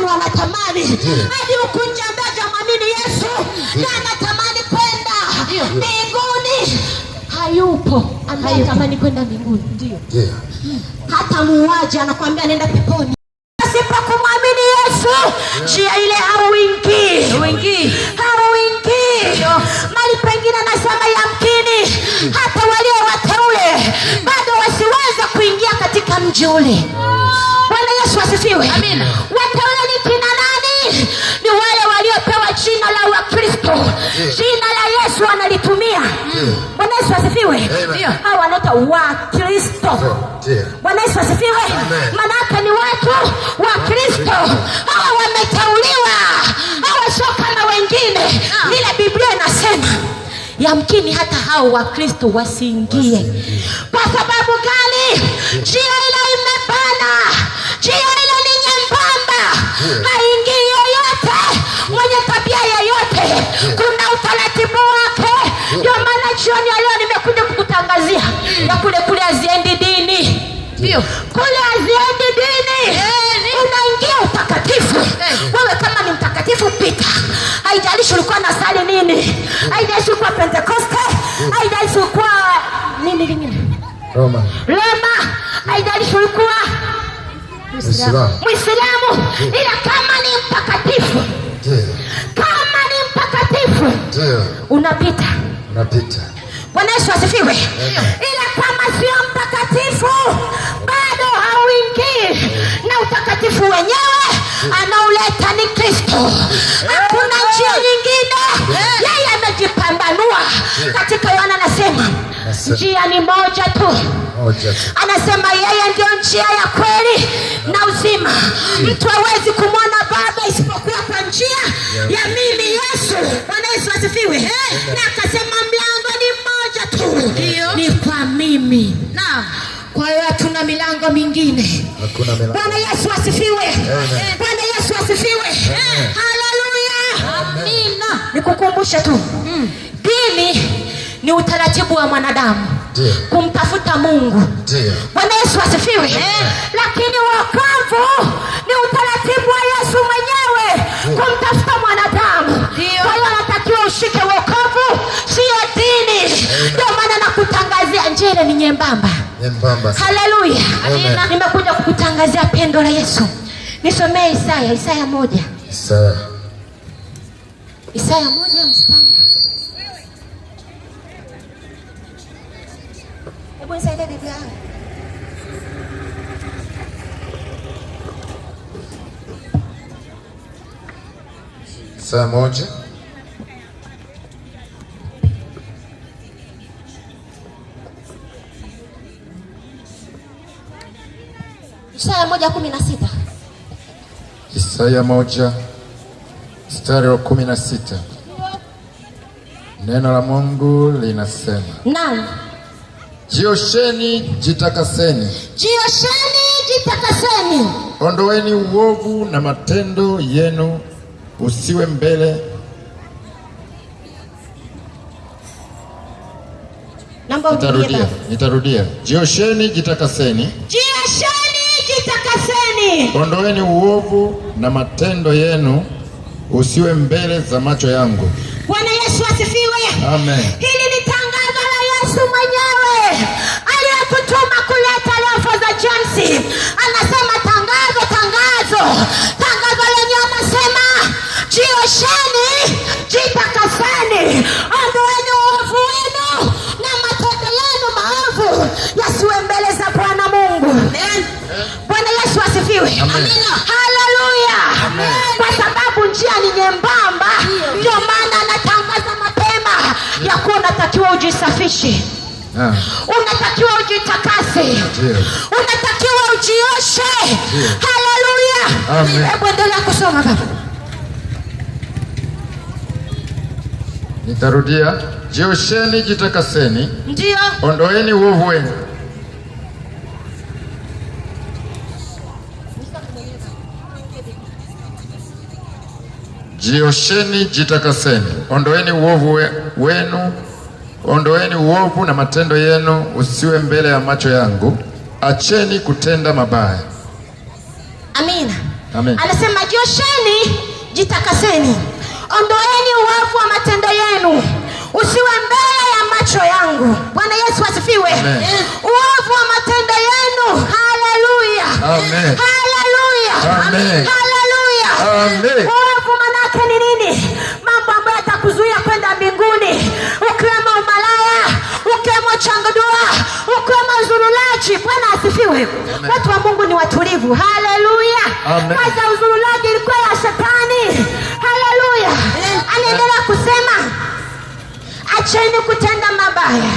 wanatamani hadi huku nje ambaye jamani Yesu na anatamani kwenda mbinguni. Hayupo anatamani kwenda mbinguni. Ndio. Hata muuaji anakuambia nenda peponi. Asipokumwamini Yesu, njia ile hauingii. Mali pengine nasema yamkini hata walio wateule bado wasiweza kuingia katika mji ule. Bwana Yesu asifiwe. Amina. Wateule ni kina nani? Ni wale waliopewa jina la Wakristo. Jina la Yesu wanalitumia. Bwana Yesu asifiwe. Ndio. Hao wanaitwa Wakristo. Bwana Yesu asifiwe. Maana yake ni watu wa Kristo. Hao wameteuliwa. Hao sio kama wengine. Vile Biblia inasema yamkini hata hao wa Kristo wasiingie. Kwa sababu gani? Njia ile imebana. Njia ile ni nyembamba. Haingii yoyote. Mwenye tabia yoyote. Kuna utaratibu wake. Ndio maana jioni leo nimekuja kukutangazia ya kule haziendi dini. Ndio. Kule haziendi dini. Unaingia utakatifu. Wewe kama ni mtakatifu pita. Haijalishi ulikuwa na sali nini. Haijalishi ulikuwa Pentecoste. Haijalishi ulikuwa nini lingine? Roma. Haijalishi ulikuwa Muislamu. Ila kama ni mtakatifu. Kama ni mtakatifu. Unapita. Bwana Yesu asifiwe. Ila kama sio mtakatifu bado hauingii. Na utakatifu wenyewe anauleta ni Kristo. Hakuna njia nyingine. Yeye amejipambanua. Katika Yohana anasema njia ni moja tu. Anasema yeye ndio njia ya kweli na uzima. Mtu hawezi kumwona Baba isipokuwa kwa njia ya mimi Yesu. Bwana Yesu asifiwe. Na akasema mlango ni mmoja tu. Ni kwa mimi. Kwa hiyo hatuna milango mingine. Bwana Yesu asifiwe. Bwana Yesu asifiwe. Haleluya. Amina. Nikukumbusha tu. Dini ni utaratibu wa mwanadamu kumtafuta Mungu. Bwana Yesu asifiwe. Lakini wokovu ni utaratibu wa Yesu mwenyewe kumtafuta mwanadamu. Kwa hiyo anatakiwa ushike wokovu, sio dini. Ndio maana nakutangazia njia ni nyembamba. Haleluya. Amina. Nimekuja kukutangazia pendo la Yesu. Nisomee Isaya 1. Isaya 1 mstari. Hebu nisaidie Biblia. Isaya 1. Isaya 1:16. Isaya 1 mstari wa 16. Neno la Mungu linasema. Naam. Jiosheni, jitakaseni. Ondoeni uovu na matendo yenu usiwe mbele. Nitarudia. Jiosheni, jitakaseni. Ondoeni uovu na matendo yenu usiwe mbele za macho yangu. Bwana Yesu asifiwe. Amen. Hili ni tangazo la Yesu mwenyewe aliyetutuma kuleta lafza za James. Anasema tangazo lenyewe anasema jiosheni, jitakaseni, ondoeni uovu wenu na matendo yenu maovu yasiwe mbele za Bwana Mungu. Bwana Yesu asifiwe. Amina. Haleluya. Kwa sababu njia ni nyembamba, ndio maana anatangaza mapema ya kuwa unatakiwa ujisafishe. Unatakiwa ujitakase. Unatakiwa ujioshe. Haleluya. Hebu endelea kusoma baba. Nitarudia. Jiosheni, jitakaseni. Ndio. Ondoeni uovu wenu. Jiosheni, jitakaseni. Ondoeni uovu wenu. Ondoeni uovu na matendo yenu usiwe mbele ya macho yangu. Acheni kutenda mabaya. Amina. Amen. Anasema jiosheni, jitakaseni, ondoeni uovu wa matendo yenu, usiwe mbele ya macho yangu. Bwana Yesu asifiwe. Uovu wa matendo yenu. Haleluya. Amen. Haleluya. Amen. Haleluya. Amen. Uovu manake ni nini? Mambo ambayo yatakuzuia kwenda mbinguni, ukiwemo umalaya, ukiwemo changadua, ukiwemo uzurulaji. Bwana asifiwe. Watu wa Mungu ni watulivu. Haleluya. Kazi ya uzurulaji ilikuwa ya Shetani. Haleluya. Anaendelea kusema, acheni kutenda mabaya,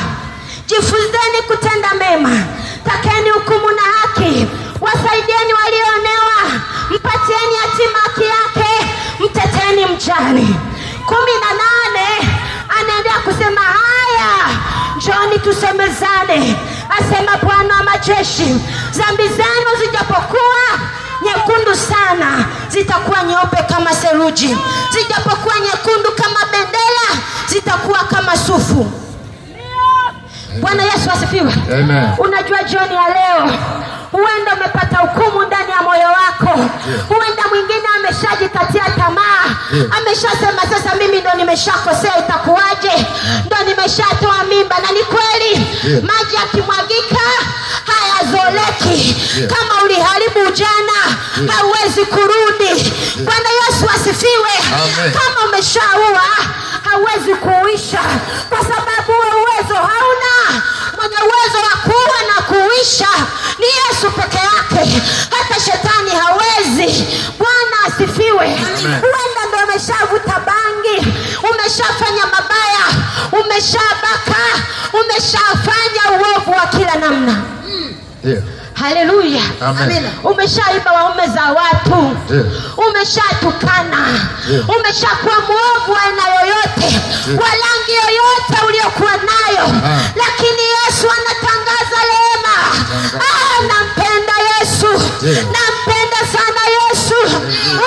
jifunzeni kutenda mema, takeni hukumu na haki, wasaidieni walioonewa, mpatieni yatima haki yake, mteteni mjane. 18 anaendelea kusema, haya njoni tusemezane, asema Bwana wa majeshi, dhambi zenu zijapokuwa nyekundu sana, zitakuwa nyeupe kama seruji, zijapokuwa nyekundu kama bendera, zitakuwa kama sufu. Bwana Yesu asifiwe. Amen. Unajua jioni ya leo huenda umepata hukumu ndani ya moyo wako. Huenda mwingine ameshajikatia tamaa. Ameshasema sasa mimi ndo nimeshakosea, itakuwaje? Ndo nimeshatoa mimba. Na ni kweli, maji yakimwagika hayazoleki. Kama uliharibu ujana, hauwezi kurudi. Bwana Yesu asifiwe. Kama umeshaua, hauwezi kuisha, kwa sababu uwezo hauna. Mwenye uwezo wa kuua na kuisha ni Yesu peke yake. Hata Shetani hawezi. Bwana asifiwe. Huenda ndio umeshavuta bangi, umeshafanya mabaya, umeshabaka, umeshafanya uovu wa kila namna. Haleluya. Umeshaiba waume za watu. Umeshatukana. Umeshakuwa mwovu wa aina yoyote, wa rangi yoyote uliokuwa nayo. Lakini Yesu anatangaza rehema. Nampenda Yesu. Nampenda sana Yesu.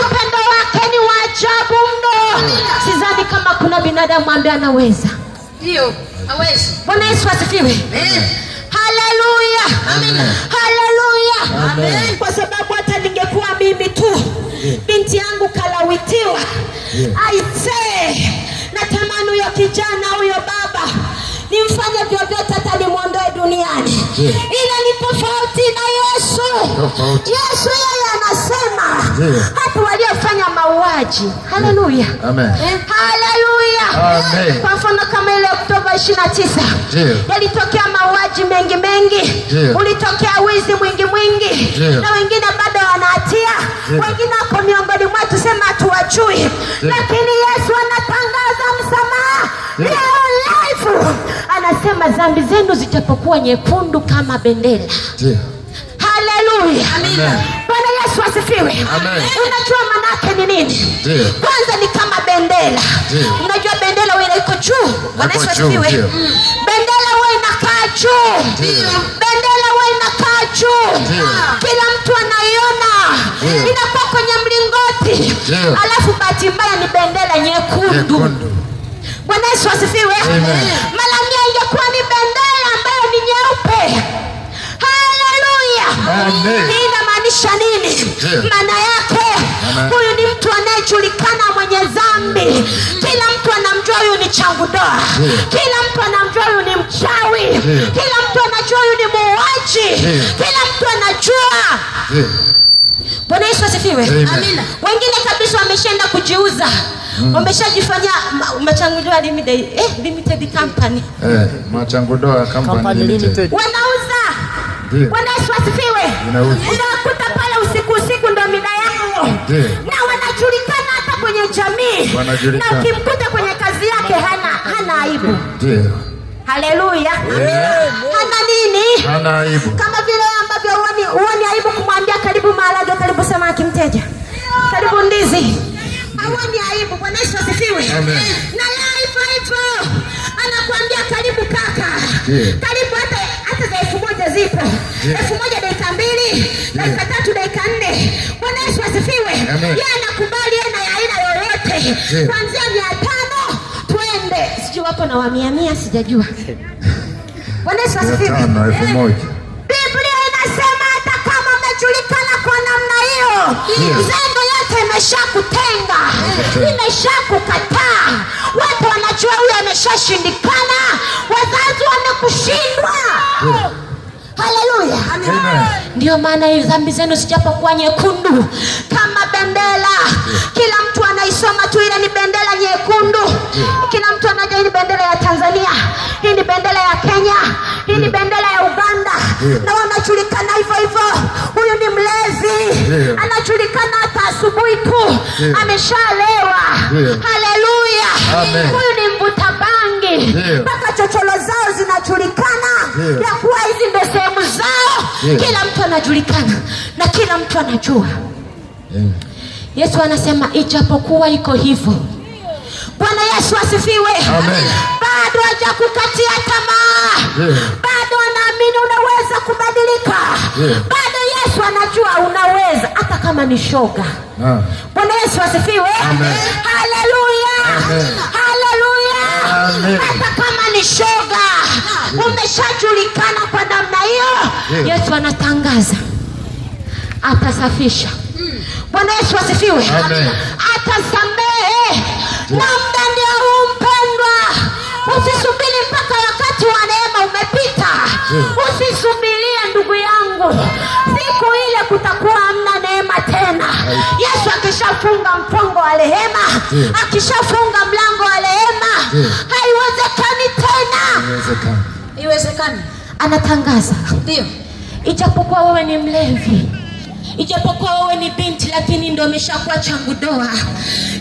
Upendo wake ni wa ajabu mno. Sidhani kama kuna binadamu ambaye anaweza. Ndio, hawezi. Bwana Yesu asifiwe. Haleluya. Haleluya. Amen. Kwa sababu hata ningekuwa mimi tu, binti yangu kalawitiwa, aisee, natamani huyo kijana, huyo baba nimfanye vyovyote hata nimuondoe duniani. Ila ni tofauti na Yesu. Yesu yeye anasema hata waliofanya mauaji. Haleluya. Amen. Haleluya. Amen. Kwa mfano kama ile Oktoba 29, yalitokea mauaji mengi. Ulitokea wizi mwingi. Na wengine bado wanahatia. Wengine wako miongoni mwetu, sema hatuwajui. Lakini Yesu anatangaza msamaha leo live. Anasema dhambi zenu zijapokuwa nyekundu kama bendera. Haleluya. Bwana Yesu asifiwe. Unajua manake ni nini? Kwanza ni kama bendera. Unajua bendera wewe iko juu. Bwana Yesu asifiwe. Bendera wewe inakaa juu. Bendera wewe inakaa juu. Kila mtu anaiona. Inakuwa kwenye mlingoti. Alafu bahati mbaya ni bendera nyekundu. Bwana Yesu asifiwe. Mara nyingi ingekuwa ni bendera ambayo ni nyeupe. Haleluya. Hii inamaanisha nini? Maana yake huyu ni mtu anayejulikana mwenye dhambi. Kila mtu anamjua huyu ni changudoa. Kila mtu anamjua huyu ni mchawi. Kila mtu anajua huyu ni muuaji. Kila mtu anajua. Bwana Yesu asifiwe. Amina. Wengine kabisa wameshaenda kujiuza. Wameshajifanya Machangudoa limited company. Machangudoa company limited. Wanauza. Bwana Yesu asifiwe. Unakuta pale usiku ndo mida yao. Na wanajulikana hata kwenye jamii. Na ukimkuta kwenye kazi yake hana aibu. Haleluya. Hana nini? Hana aibu. Kama vile ambavyo uoni aibu kumwambia karibu maharage, karibu samaki mteja, karibu ndizi. Hauoni aibu. Bwana Yesu asifiwe. Na hivyo anakuambia karibu kaka. Karibu hata za 1000 zipo. 1000 dakika 2, dakika 3, dakika 4. Bwana Yesu asifiwe. Yeye anakubali na aina yoyote. Kuanzia 500 twende. Sijui wapo na wa 100 sijajua. Bwana Yesu asifiwe. 1000. Biblia inasema hata kama mnajulikana kwa namna hiyo, Zendo yote imeshakutenga, imeshakukataa. Watu wanajua huyu ameshashindikana, wazazi wamekushindwa. Haleluya. Ndio maana hizo dhambi zenu sijapokuwa nyekundu kama bendera, kila mtu anaisoma tu ile ni bendera nyekundu. Kila mtu anajua hii ni bendera ya Tanzania, hii ni bendera ya Kenya, hii ni bendera ya Uganda. Na wanajulikana hivyo hivyo. Huyu ni mlezi, anajulikana hata asubuhi tu ameshalewa. Haleluya. Huyu ni mvuta bangi, mpaka chocholo zao zinajulikana ya kuwa hizi ndio sehemu zao. Kila mtu anajulikana na kila mtu anajua. Yesu anasema ijapokuwa iko hivyo. Bwana Yesu asifiwe. Bado hajakukatia tamaa. Bado anaamini unaweza kubadilika. Bado Yesu anajua unaweza hata kama ni shoga. Bwana Yesu asifiwe. Haleluya. Haleluya. Hata kama ni shoga, umeshajulikana kwa namna hiyo. Yesu anatangaza atasafisha. Bwana Yesu asifiwe. Atasamehe. Na muda ndio mpendwa. Usisubiri mpaka wakati wa neema umepita. Usisubirie ndugu yangu, siku ile kutakuwa hamna neema tena. Yesu akishafunga mfungo wa rehema, akishafunga mlango wa rehema, haiwezekani tena. Iwezekani. Anatangaza. Ndio. Ijapokuwa wewe ni mlevi, ijapokuwa wewe ni binti, lakini ndio umeshakuwa changu doa.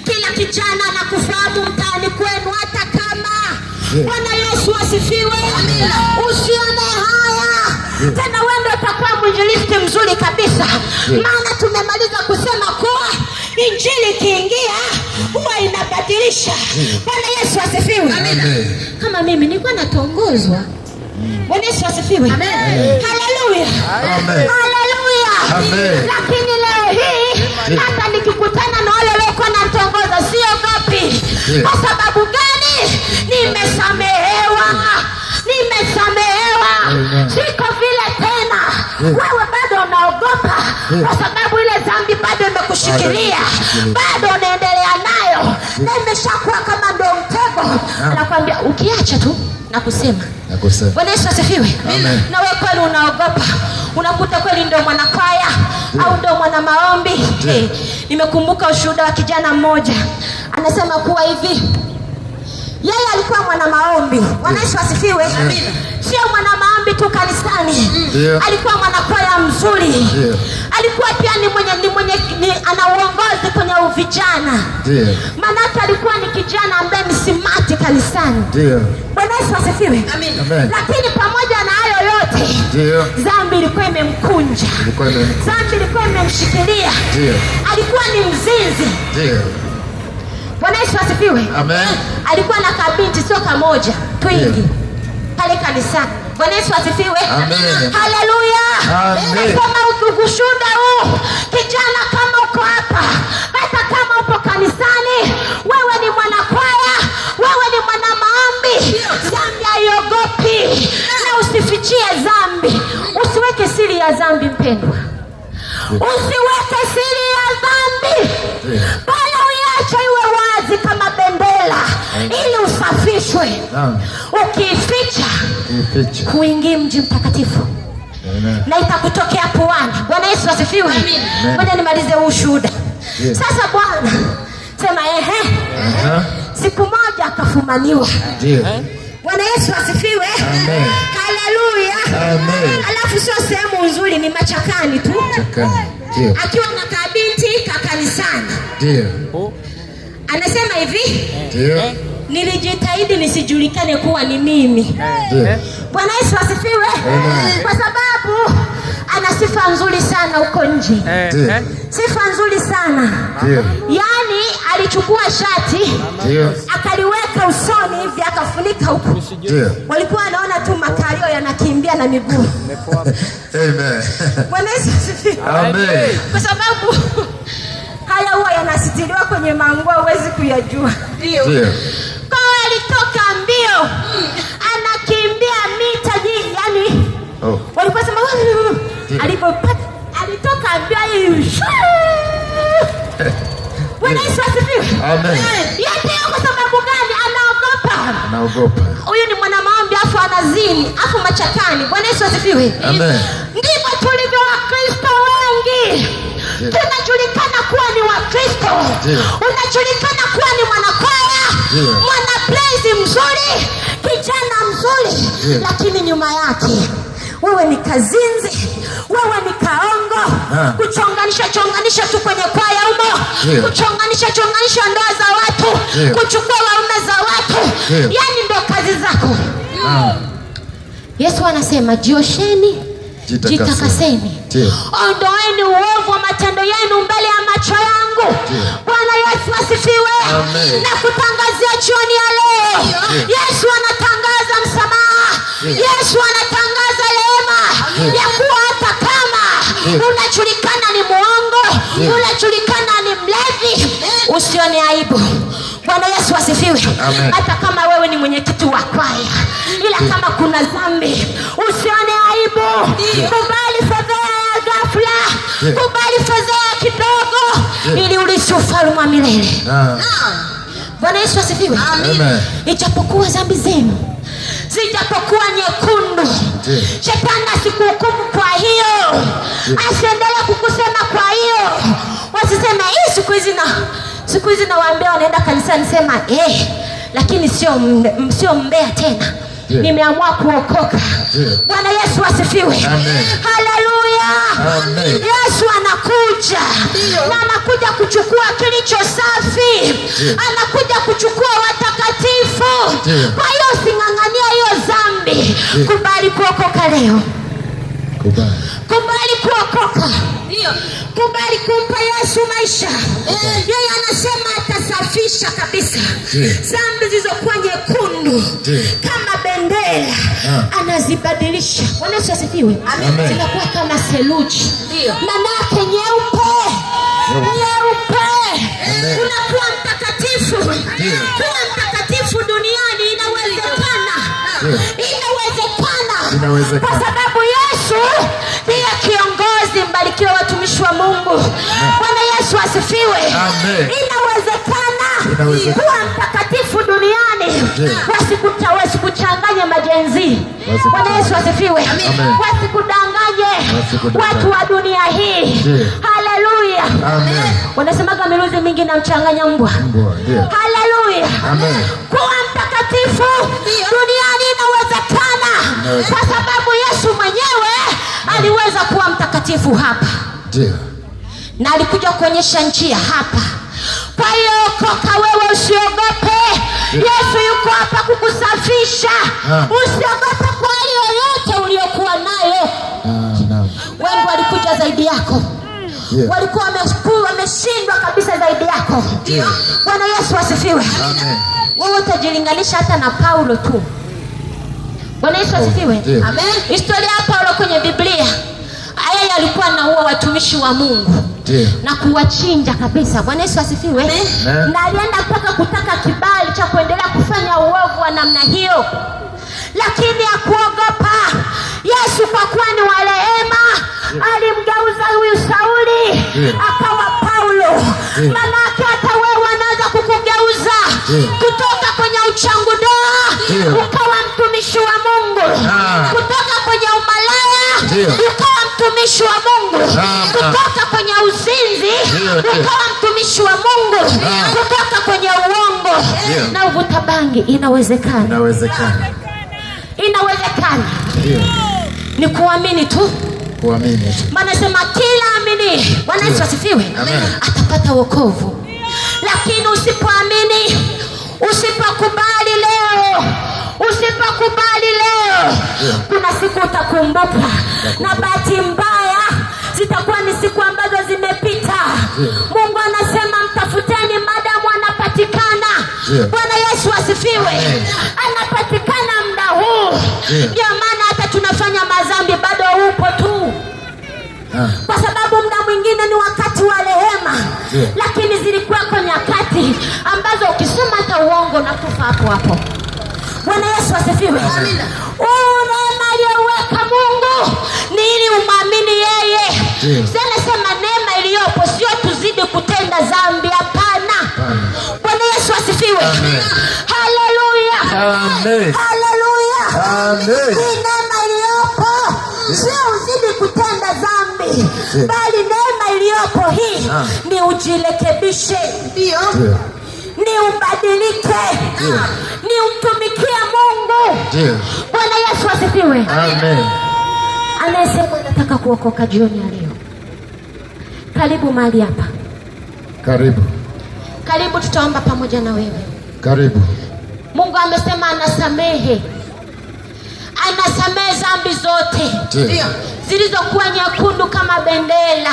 Kila kijana anakufahamu mtaani kwenu hata kama. Bwana Yesu asifiwe. Usione haya. Tena wewe ndio utakuwa mwinjilisti mzuri kabisa. Maana tumemaliza kusema kuwa injili ikiingia huwa inabadilisha. Bwana Yesu asifiwe. Kama mimi nilikuwa natongozwa. Bwana Yesu asifiwe. Haleluya. Lakini leo hii hata nikikutana na wale waliokuwa natongoza siogopi. Kwa sababu gani? Nimesamehewa. Siko vile tena. Wewe bado unaogopa kwa sababu ile dhambi bado imekushikilia. Bado unaendelea nayo. Na imeshakuwa kama ndo mtego. Anakuambia ukiacha tu na kusema. Bwana Yesu asifiwe. Na wewe kweli unaogopa. Unakuta kweli ndio mwanakwaya au ndio mwana maombi. Nimekumbuka ushuhuda wa kijana mmoja. Anasema kuwa hivi, yeye alikuwa mwana maombi. Bwana Yesu asifiwe. Sio mwana maombi tu kanisani. Alikuwa mwanakwaya mzuri. Alikuwa pia ni ana uongozi kwenye vijana. Manake alikuwa ni kijana ambaye ni simati kanisani. Bwana Yesu asifiwe. Lakini pamoja na hayo yote, dhambi ilikuwa imemkunja. Dhambi ilikuwa imemshikilia. Alikuwa ni mzinzi. Bwana Yesu asifiwe. Alikuwa na kabinti sio kamoja, twingi pale kanisani. Bwana Yesu asifiwe. Haleluya. Nasema ukishuhuda huu, kijana kama uko hapa, hata kama upo kanisani, wewe ni mwanakwaya, wewe ni mwana maombi, dhambi haiogopi. Na usifichie dhambi. Usiweke siri ya dhambi mpendwa. Usiweke siri ya dhambi. Bali uiache iwe wazi kama bendera ili usafishwe. Ukificha kuingia mji mtakatifu. Na itakutokea puani. Bwana Yesu asifiwe. Ngoja nimalize ushuhuda. Sasa Bwana sema siku moja akafumaniwa. Bwana Yesu asifiwe. Haleluya. Alafu sio sehemu nzuri, ni machakani tu. Akiwa na kabinti kanisani. Anasema hivi, nilijitahidi nisijulikane kuwa ni mimi. Bwana Yesu asifiwe. Kwa sababu ana sifa nzuri sana huko nje. Sifa nzuri sana. Yaani alichukua shati akaliweka usoni hivi akafunika huko. Walikuwa wanaona tu makalio yanakimbia na miguu. Bwana Yesu asifiwe. Kwa sababu haya huwa yanasitiriwa kwenye manguo, huwezi kuyajua. Kwa alitoka mbio, anakimbia mita nyingi, yani waliposema alipopata alitoka mbio hivi. Bwana Yesu asifiwe. Amen. Yote kwa sababu gani? Anaogopa. Anaogopa. Huyu ni mwana maombi afu anazini, afu machakani. Bwana Yesu asifiwe. Amen. Ndivyo tulivyo Wakristo wengi. Tunajulikana kuwa ni Wakristo. Unajulikana kuwa ni mwanakwaya, mwana praise mzuri, kijana mzuri, lakini nyuma yake wewe ni kazinzi, wewe ni kaongo, kuchonganisha tu kwenye kwaya humo, kuchonganisha ndoa za watu, kuchukua waume za watu, yani ndo kazi zako. Yesu anasema jiosheni, jitakaseni, ondoeni uovu wa matendo yenu mbele ya macho yangu. Bwana Yesu asifiwe. Na kutangazia jioni ya leo, Yesu anatangaza msamaha, Yesu anatangaza rehema, ya kuwa hata kama unajulikana ni muongo, unajulikana ni mlevi, usione aibu. Bwana Yesu asifiwe. Hata kama wewe ni mwenyekiti wa kwaya, ila kama kuna dhambi, usione aibu. Kubali fedheha ya ghafla, kubali fedheha kidogo, ili urithi ufalme wa milele. Bwana Yesu asifiwe. Ijapokuwa dhambi zenu zijapokuwa nyekundu, shetani asikuhukumu kwa hiyo, asiendelee kukusema kwa hiyo. Wasiseme hii siku hizi nawaambia wanaenda kanisani, sema lakini sio mbea tena, nimeamua kuokoka. Bwana Yesu asifiwe. Haleluya. Yesu anakuja, na anakuja kuchukua kilicho safi, anakuja kuchukua watakatifu. Kwa hiyo using'ang'ania hiyo dhambi, kubali kuokoka leo. Kubali kuokoka. Kubali kumpa Yesu maisha. Yeye anasema atasafisha kabisa dhambi zilizokuwa nyekundu kama bendera, anazibadilisha. Bwana Yesu asifiwe. Zinakuwa kama seluji, manake nyeupe. Unakuwa mtakatifu. Kuwa mtakatifu duniani inawezekana. Kwa sababu Yesu ndiye kiongozi. Mbarikiwe watumishi wa Mungu. Bwana Yesu asifiwe. Inawezekana kuwa mtakatifu duniani. Wasikuchanganye majenzi. Bwana Yesu asifiwe. Wasikudanganye watu wa dunia hii. Haleluya. Wanasemaga miluzi mingi na mchanganya mbwa. Haleluya. Kuwa mtakatifu duniani inawezekana, kwa sababu Yesu mwenyewe aliweza kuwa mtakatifu hapa. Na alikuja kuonyesha njia hapa. Kwa hiyo okoka wewe, usiogope. Yesu yuko hapa kukusafisha. Usiogope kwa hali yoyote uliyokuwa nayo. Wengi walikuja zaidi yako. Walikuwa wameshindwa kabisa zaidi yako. Bwana Yesu asifiwe. Wewe utajilinganisha hata na Paulo tu. Bwana Yesu asifiwe. Historia ya Paulo kwenye Biblia, yeye alikuwa anaua watumishi wa Mungu na kuwachinja kabisa. Bwana Yesu asifiwe. Na alienda mpaka kutaka kibali cha kuendelea kufanya uovu wa namna hiyo, lakini hakuogopa. Yesu kwa kuwa ni wa rehema, alimgeuza huyu Sauli akawa Paulo. Manake hata wewe anaweza kukugeuza kutoka kwenye uchangu doa ukawa mtumishi wa Mungu, kutoka kwenye umalaya ukawa mtumishi wa Mungu, kutoka kwenye uzinzi ukawa mtumishi wa Mungu, kutoka kwenye uongo na uvuta bangi. Inawezekana. Ni kuamini tu. Maana sema kila amini, Bwana Yesu asifiwe, atapata wokovu. Lakini usipoamini, usipokubali leo, kuna siku utakumbuka. Na bahati mbaya zitakuwa ni siku ambazo zimepita. Mungu anasema mtafuteni madamu anapatikana. Bwana Yesu asifiwe. Anapatikana muda huu. Ndio maana hata tunafanya madhambi bado upo tu. Kwa sababu muda mwingine ni wakati wa rehema, lakini zilikuwa kwa nyakati ambazo ukisema hata uongo na kufa hapo. Bwana Yesu asifiwe. Neema aliyoweka Mungu ni ili umwamini yeye. Sema neema iliyopo sio tuzidi kutenda kutenda dhambi. Hapana. Bwana Yesu asifiwe. Haleluya. Amen. Haleluya. Amen. Hii neema iliyopo sio uzidi kutenda dhambi, bali neema iliyopo hii ni ujirekebishe. Ndio. Ni ubadilike. Ni umtumikie Mungu. Bwana Yesu asifiwe. Amen. Anasema nataka kuokoka jioni ya leo. Karibu mahali hapa. Karibu. Karibu, tutaomba pamoja na wewe. Karibu. Mungu amesema anasamehe. Anasamehe dhambi zote. Ndio. Zilizokuwa nyekundu kama bendera.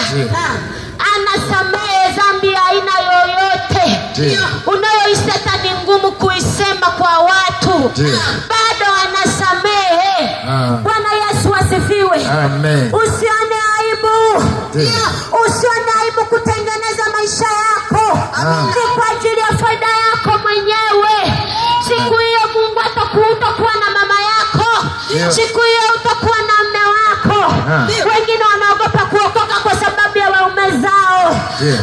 Anasamehe dhambi ya aina yoyote. Unayoisema ni ngumu kuisema kwa watu. Bado anasamehe. Bwana Yesu asifiwe. Amen. Usione aibu. Usione aibu kutengeneza maisha yako. Ni kwa ajili ya faida yako mwenyewe. Siku hiyo Mungu atakuwa na mama yako. Siku hiyo utakuwa na mume wako. Wengine wanaogopa kuokoka kwa sababu ya waume zao.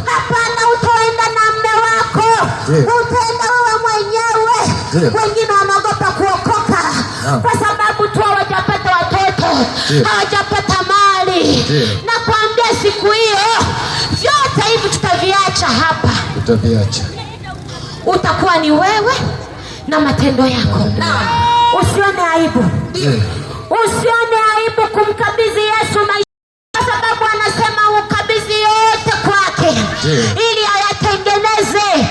Hapana, utaenda na mume wako. Utaenda wewe mwenyewe. Wengine wanaogopa kuokoka kwa sababu tu hawajapata watoto, hawajapata mali. Na kuambia siku hiyo vyote hivi tutaviacha hapa. Tutaviacha. Utakuwa ni wewe na matendo yako. Usione aibu. Usione aibu kumkabidhi Yesu maisha, kwa sababu anasema ukabidhi yote kwake ili ayatengeneze.